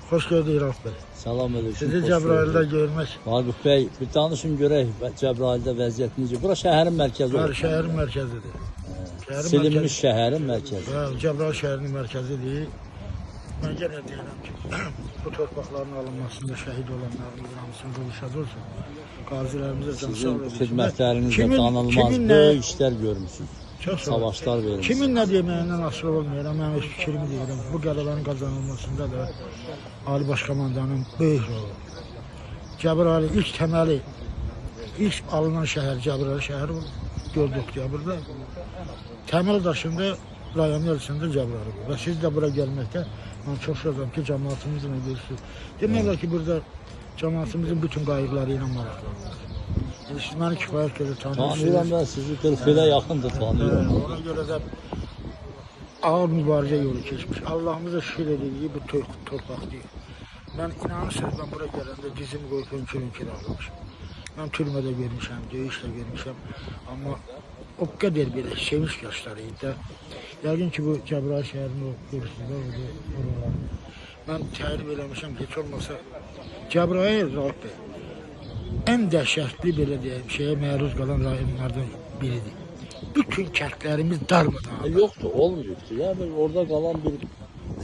Hoş gördük Rauf Bey. Salam aleyküm. Sizi Cəbrayıl'da görmək. Vaqif Bey, bir danışın görək Cəbrayıl'da vəziyyət necə? Bura şəhərin mərkəzi Bəli, olur. şəhərin mərkəzidir. Silinmiş şəhərin mərkəzi. Bəli, Cəbrayıl şəhərinin mərkəzidir. Mən yenə deyirəm ki, bu torpaqların alınmasında şəhid olanlarımızın hamısını qılışad olsun. Qazilərimizə can sağ Sizin olun. xidmətlərinizdə danılmaz böyük işlər görmüsünüz. Çox sağ olun. Savaşlar verilmiş. Kimin nə deməyindən asılı olmayaraq, mən öz fikrimi deyirəm. Bu qələbənin qazanılmasında da Ali Baş Komandanın böyük rolu. Cəbrayıl ilk təməli, ilk alınan şəhər Cəbrayıl şəhəri 4 oktyabrda. Təməl daşında rayonun ölçüsündə Cəbrayıl. Və siz də bura gəlməkdə mən çox şadam ki, cəmaatımızla görürsünüz. Demək ki, burada cəmaatımızın bütün qayıqları ilə maraqlanır. Siz məni kifayət qədər tanıyırsınız. Tanıyıram ben sizi, 40 ilə yaxındır tanıyıram. Ona görə də ağır mübarizə yolu keçmiş. Allah'ımıza şükür edirik bu torpaq deyil. Mən inanırsınız, mən bura gələndə dizimi qoyub hönkür ağlamışım. Mən türmədə görmüşəm, döyüşlə görmüşəm. Amma o qədər belə sevinç yaşlarıydı da. Yəqin ki, bu Cəbrayıl şəhərini görürsünüz, oraları. Mən təhrif eləmişəm, heç olmasa Cəbrayıl Rauf Bey ən dəhşətli belə deyəm şeyə məruz qalan rayonlardan biridir. Bütün kəndlərimiz darmadağın. Yoxdur, olmayıbdır. Yəni orada qalan bir...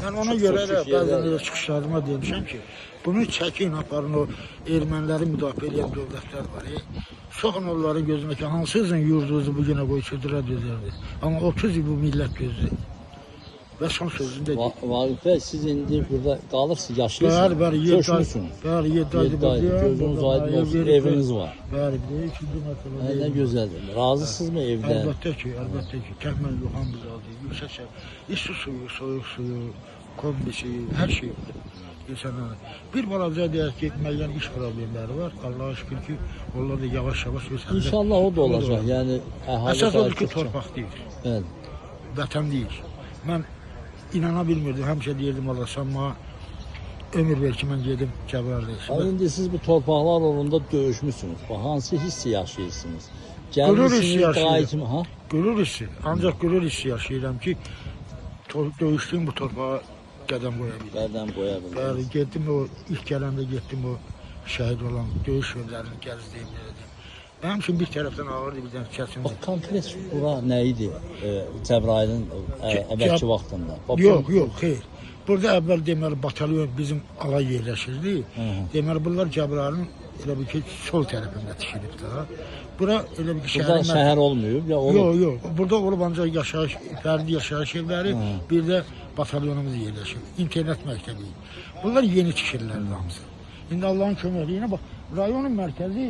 Yəni ona görə də bəzən elə çıxışlarıma demişəm ki, bunu çəkin aparın o erməniləri müdafiə edən dövlətlər var. Soxun onları gözünə ki, hansızın yurdunuzu bugünə qoy çödürə dözərdi. Amma 30 il bu millət gözləyir. Və son sözünü də deyim. Vaqif Bey, siz indi burada qalırsınız, yaşayırsınız, köçmüsünüz. Bəli, 7 aydır buradayım. Gözünüz aydın olsun, eviniz var. Bəli, ikinci məsələ. Nə gözəldir. Razısınızmı evdən? Əlbəttə ki, Kəhməl Yoxan biz aldı, yüksək şəhər. İsti suyu, soyuq suyu, kombisi, hər şey var. Bir balaca deyək ki, müəyyən iş problemləri var. Allah'a şükür ki, onlar da yavaş-yavaş öz hələ. İnşallah o da olacaq. Yəni əhali əsas odur ki, torpaq deyil. Bəli. Vətən deyil. Mən inana bilmirdim, həmişə deyirdim Allah, sən mənə ömür ver ki, mən gedim Cəbrayıl'da. İndi siz bu torpaqlar uğrunda döyüşmüsünüz. Hansı hissi yaşayırsınız? Qürur hissi yaşayıram. yaşayırsınız. Qürur hissi, ancaq qürur hissi yaşayıram ki, döyüşdüyüm bu torpağa qədəm qoya bildim. Qədəm qoya bildim. Bəli, getdim o, ilk gələndə getdim o şəhid olan döyüş yollarını gəzdiyim yerdə. Mənim üçün bir tərəfdən ağırdı, bir tərəfdən kəsindir. O konkret bura nə idi Cəbrayıl'ın əvvəlki vaxtında? Yox, xeyr. Burada əvvəl deməli batalyon bizim alay yerləşirdi. Deməli bunlar Cəbrayıl'ın elə bir ki sol tərəfində tikilibdi ha. Bura elə bir ki burada şəhər olmayıb ya olub? Yox. Burada olub ancaq yaşayış, fərdi yaşayış evləri, bir də batalyonumuz yerləşir. İnternet məktəbi. Bunlar yeni tikirlərdi hamısı. İndi Allah'ın köməkliyi bax, rayonun mərkəzi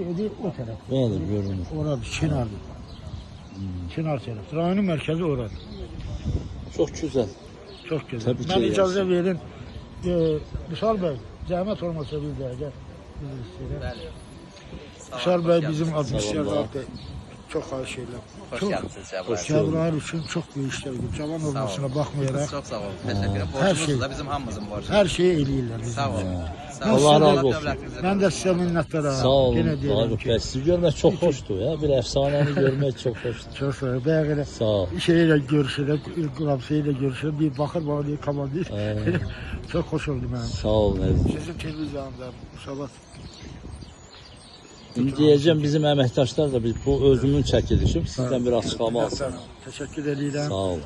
o tərəf. Bəli, görünür. Oradır, Çinardır. Çinar tərəf. Rayonun mərkəzi oradır. Çox gözəl. Çox gözəl. Təbii ki, Mən icazə verin. Vüsal bəy, zəhmət olmasa bir dəqiqə. Vüsal bəy bizim adımızda çox xahiş edirəm. Xoş gəldiniz Cəbrayıl. Cəbrayıl üçün çox böyük işlər görür. Cavan olmasına baxmayaraq Çox sağ olun. Təşəkkür edirəm. Borcumuz da bizim hamımızın borcu. hər şeyi eləyirlər. Sağ olun. Allah razı olsun. Mən də sizə minnətdaram. Sağ olun. Yenə deyirəm Vaqif ki, Bey, sizi görmək çox xoşdur ya. Bir əfsanəni görmək çox xoşdur. çox sağ ol. Bəyə Sağ ol. şeylə görüşürük, Qurabsıyla görüşürük. Bir baxır bana deyir, komandir. Çox xoş oldu mənim. Sağ olun. Sizin televizyonda Musavat. İndi deyəcəm bizim əməkdaşlar da biz bu özümün çəkilişim sizdən bir açıqlama alsın. Təşəkkür edirəm. Sağ olun.